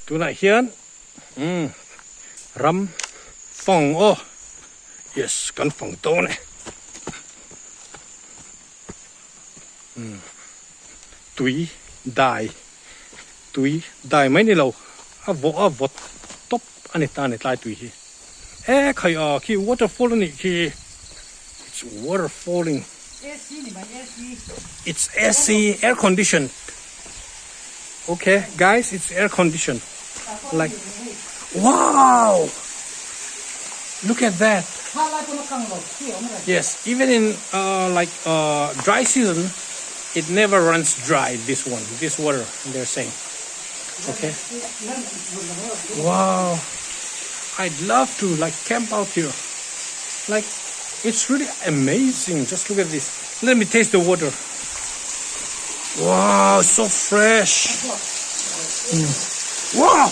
Tonight here, ram phong oh, yes, kan phong to ne. Tui dai mấy ni lâu, vót top anh ta lại tui hi. Khai khi waterfall này khi it's waterfalling. It's AC, air conditioned. Okay, guys, it's air conditioned. Like, wow! Look at that. Yes, even in dry season, it never runs dry. This water, they're saying. Okay. Wow! I'd love to camp out here. It's really amazing. Just look at this. Let me taste the water. Wow, so fresh. Wow.